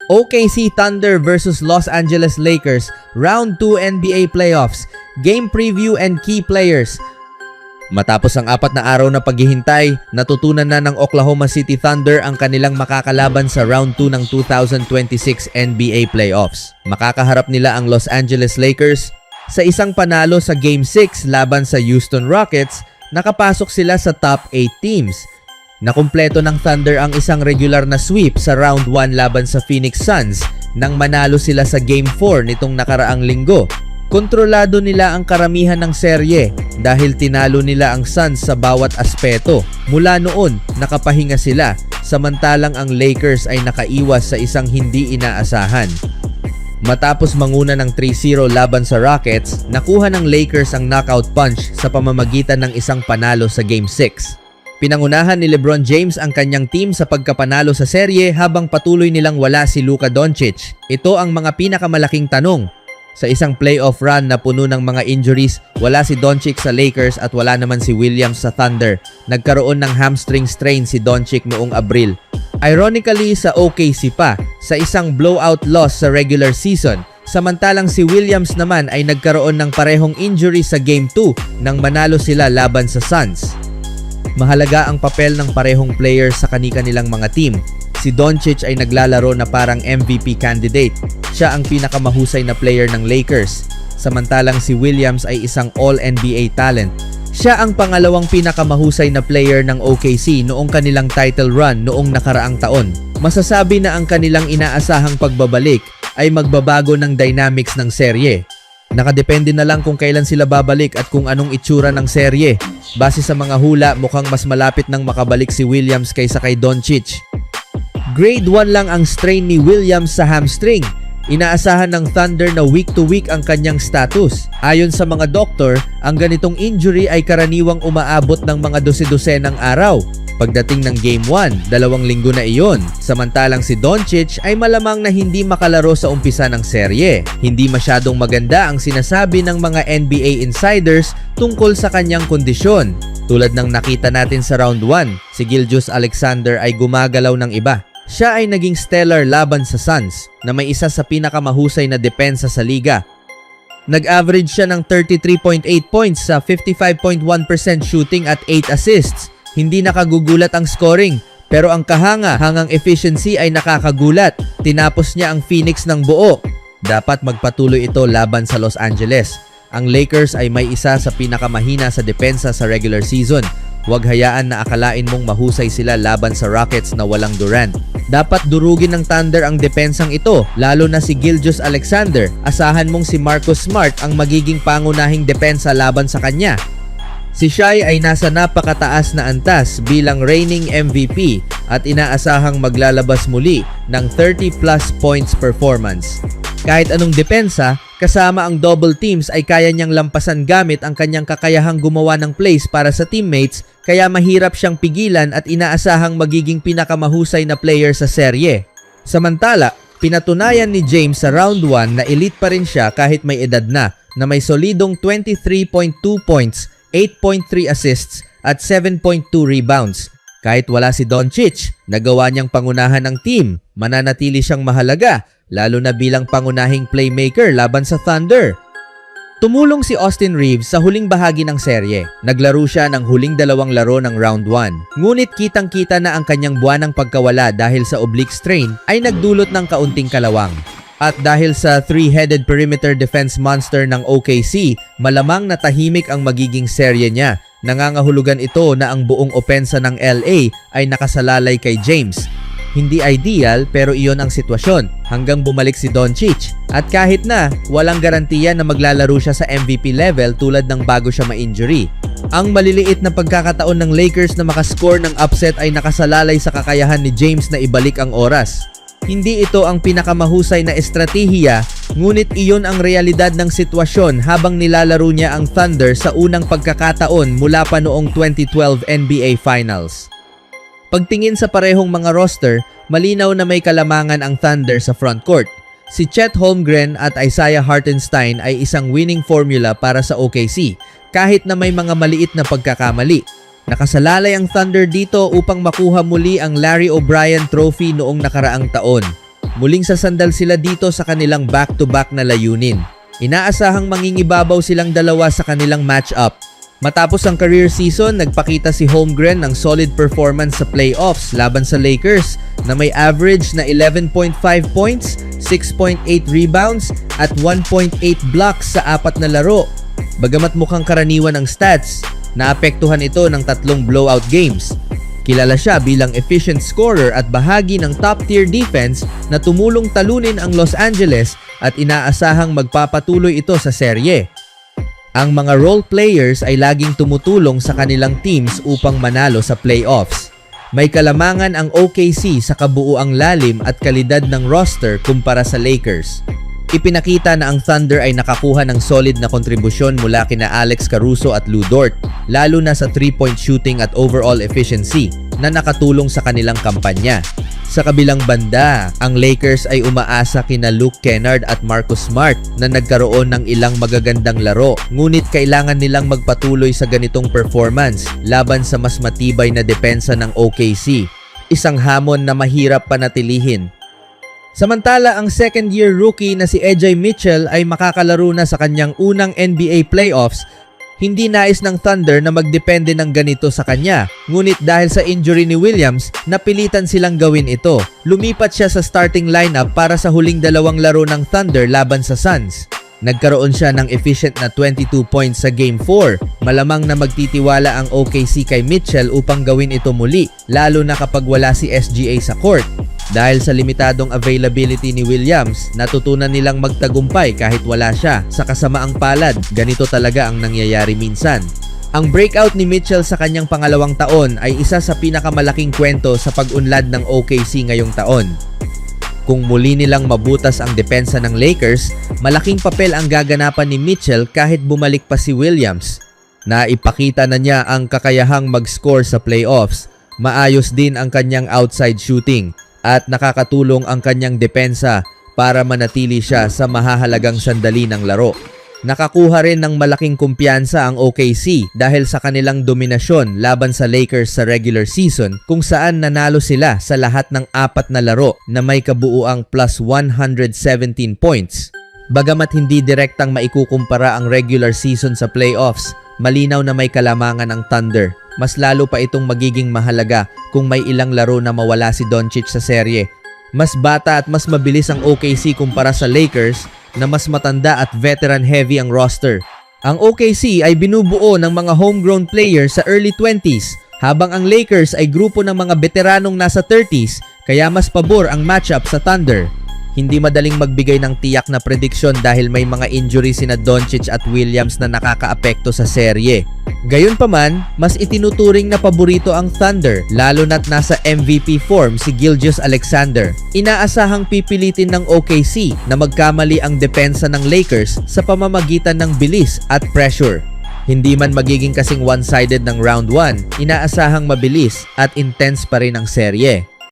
OKC Thunder versus Los Angeles Lakers, Round 2 NBA Playoffs, Game Preview and Key Players. Matapos ang 4 na araw na paghihintay, natutunan na ng Oklahoma City Thunder ang kanilang makakalaban sa Round 2 ng 2026 NBA Playoffs. Makakaharap nila ang Los Angeles Lakers sa isang panalo sa Game 6 laban sa Houston Rockets. Nakapasok sila sa top 8 teams. Nakumpleto ng Thunder ang isang regular na sweep sa Round 1 laban sa Phoenix Suns nang manalo sila sa Game 4 nitong nakaraang linggo. Kontrolado nila ang karamihan ng serye dahil tinalo nila ang Suns sa bawat aspeto. Mula noon, nakapahinga sila, samantalang ang Lakers ay nakaiwas sa isang hindi inaasahan. Matapos manguna ng 3-0 laban sa Rockets, nakuha ng Lakers ang knockout punch sa pamamagitan ng isang panalo sa Game 6. Pinangunahan ni LeBron James ang kanyang team sa pagkapanalo sa serye habang patuloy nilang wala si Luka Doncic. Ito ang mga pinakamalaking tanong. Sa isang playoff run na puno ng mga injuries, wala si Doncic sa Lakers at wala naman si Williams sa Thunder. Nagkaroon ng hamstring strain si Doncic noong Abril. Ironically, sa OKC pa, sa isang blowout loss sa regular season, samantalang si Williams naman ay nagkaroon ng parehong injury sa Game 2 nang manalo sila laban sa Suns. Mahalaga ang papel ng parehong players sa kani-kanilang mga team. Si Doncic ay naglalaro na parang MVP candidate. Siya ang pinakamahusay na player ng Lakers. Samantalang si Williams ay isang All-NBA talent. Siya ang pangalawang pinakamahusay na player ng OKC noong kanilang title run noong nakaraang taon. Masasabi na ang kanilang inaasahang pagbabalik ay magbabago ng dynamics ng serye. Nakadepende na lang kung kailan sila babalik at kung anong itsura ng serye. Base sa mga hula, mukhang mas malapit nang makabalik si Williams kaysa kay Doncic. Grade 1 lang ang strain ni Williams sa hamstring. Inaasahan ng Thunder na week to week ang kanyang status. Ayon sa mga doktor, ang ganitong injury ay karaniwang umaabot ng mga 12-dosenang araw. Pagdating ng Game 1, 2 linggo na iyon. Samantalang si Doncic ay malamang na hindi makalaro sa umpisa ng serye. Hindi masyadong maganda ang sinasabi ng mga NBA insiders tungkol sa kanyang kondisyon. Tulad ng nakita natin sa Round 1, si Gilgeous-Alexander ay gumagalaw ng iba. Siya ay naging stellar laban sa Suns na may isa sa pinakamahusay na depensa sa liga. Nag-average siya ng 33.8 points sa 55.1% shooting at 8 assists. Hindi nakagugulat ang scoring, pero ang kahanga-hangang efficiency ay nakakagulat. Tinapos niya ang Phoenix ng buo. Dapat magpatuloy ito laban sa Los Angeles. Ang Lakers ay may isa sa pinakamahina sa depensa sa regular season. Huwag hayaan na akalain mong mahusay sila laban sa Rockets na walang Durant. Dapat durugin ng Thunder ang depensang ito, lalo na si Gilgeous-Alexander. Asahan mong si Marcus Smart ang magiging pangunahing depensa laban sa kanya. Si Shai ay nasa napakataas na antas bilang reigning MVP at inaasahang maglalabas muli ng 30+ points performance. Kahit anong depensa, kasama ang double teams ay kaya niyang lampasan gamit ang kanyang kakayahang gumawa ng plays para sa teammates, kaya mahirap siyang pigilan at inaasahang magiging pinakamahusay na player sa serye. Samantala, pinatunayan ni James sa Round 1 na elite pa rin siya kahit may edad na may solidong 23.2 points, 8.3 assists at 7.2 rebounds. Kahit wala si Doncic, nagawa niyang pangunahan ng team. Mananatili siyang mahalaga, lalo na bilang pangunahing playmaker laban sa Thunder. Tumulong si Austin Reaves sa huling bahagi ng serye. Naglaro siya ng huling 2 laro ng Round 1. Ngunit kitang-kita na ang kanyang buwanang pagkawala dahil sa oblique strain ay nagdulot ng kaunting kalawang. At dahil sa three-headed perimeter defense monster ng OKC, malamang na tahimik ang magiging serye niya. Nangangahulugan ito na ang buong opensa ng LA ay nakasalalay kay James. Hindi ideal pero iyon ang sitwasyon hanggang bumalik si Doncic. At kahit na, walang garantiya na maglalaro siya sa MVP level tulad ng bago siya ma-injury. Ang maliliit na pagkakataon ng Lakers na makascore ng upset ay nakasalalay sa kakayahan ni James na ibalik ang oras. Hindi ito ang pinakamahusay na estratehiya, ngunit iyon ang realidad ng sitwasyon habang nilalaro niya ang Thunder sa unang pagkakataon mula pa noong 2012 NBA Finals. Pagtingin sa parehong mga roster, malinaw na may kalamangan ang Thunder sa frontcourt. Si Chet Holmgren at Isaiah Hartenstein ay isang winning formula para sa OKC, kahit na may mga maliit na pagkakamali. Nakasalalay ang Thunder dito upang makuha muli ang Larry O'Brien Trophy noong nakaraang taon. muling sasandal sila dito sa kanilang back-to-back na layunin. Inaasahang mangingibabaw silang dalawa sa kanilang match-up. Matapos ang career season, nagpakita si Holmgren ng solid performance sa playoffs laban sa Lakers na may average na 11.5 points, 6.8 rebounds at 1.8 blocks sa 4 na laro. Bagamat mukhang karaniwan ang stats, naapektuhan ito ng 3 blowout games. Kilala siya bilang efficient scorer at bahagi ng top-tier defense na tumulong talunin ang Los Angeles at inaasahang magpapatuloy ito sa serye. Ang mga role players ay laging tumutulong sa kanilang teams upang manalo sa playoffs. May kalamangan ang OKC sa kabuuang lalim at kalidad ng roster kumpara sa Lakers. Ipinakita na ang Thunder ay nakakuha ng solid na kontribusyon mula kina Alex Caruso at Lu Dort, lalo na sa 3-point shooting at overall efficiency na nakatulong sa kanilang kampanya. Sa kabilang banda, ang Lakers ay umaasa kina Luke Kennard at Marcus Smart na nagkaroon ng ilang magagandang laro, ngunit kailangan nilang magpatuloy sa ganitong performance laban sa mas matibay na depensa ng OKC. Isang hamon na mahirap panatilihin. Samantala, ang second-year rookie na si EJ Mitchell ay makakalaro na sa kanyang unang NBA playoffs. Hindi nais ng Thunder na magdepende ng ganito sa kanya. Ngunit dahil sa injury ni Williams, napilitan silang gawin ito. Lumipat siya sa starting lineup para sa huling 2 laro ng Thunder laban sa Suns. Nagkaroon siya ng efficient na 22 points sa Game 4. Malamang na magtitiwala ang OKC kay Mitchell upang gawin ito muli, lalo na kapag wala si SGA sa court. Dahil sa limitadong availability ni Williams, natutunan nilang magtagumpay kahit wala siya. Sa kasamaang palad, ganito talaga ang nangyayari minsan. Ang breakout ni Mitchell sa kanyang pangalawang taon ay isa sa pinakamalaking kwento sa pag-unlad ng OKC ngayong taon. Kung muli nilang mabutas ang depensa ng Lakers, malaking papel ang gaganapan ni Mitchell kahit bumalik pa si Williams. Naipakita na niya ang kakayahang mag-score sa playoffs. Maayos din ang kanyang outside shooting at nakakatulong ang kanyang depensa para manatili siya sa mahahalagang sandali ng laro. Nakakuha rin ng malaking kumpiyansa ang OKC dahil sa kanilang dominasyon laban sa Lakers sa regular season kung saan nanalo sila sa lahat ng 4 na laro na may kabuuang plus 117 points. Bagamat hindi direktang maikukumpara ang regular season sa playoffs, malinaw na may kalamangan ang Thunder. Mas lalo pa itong magiging mahalaga kung may ilang laro na mawala si Doncic sa serye. Mas bata at mas mabilis ang OKC kumpara sa Lakers na mas matanda at veteran-heavy ang roster. Ang OKC ay binubuo ng mga homegrown players sa early 20s, habang ang Lakers ay grupo ng mga veteranong nasa 30s, kaya mas pabor ang matchup sa Thunder. Hindi madaling magbigay ng tiyak na prediksyon dahil may mga injury sina Doncic at Williams na nakakaapekto sa serye. Gayunpaman, mas itinuturing na paborito ang Thunder, lalo na't nasa MVP form si Gilgeous-Alexander. Inaasahang pipilitin ng OKC na magkamali ang depensa ng Lakers sa pamamagitan ng bilis at pressure. Hindi man magiging kasing one-sided ng round 1, inaasahang mabilis at intense pa rin ang serye.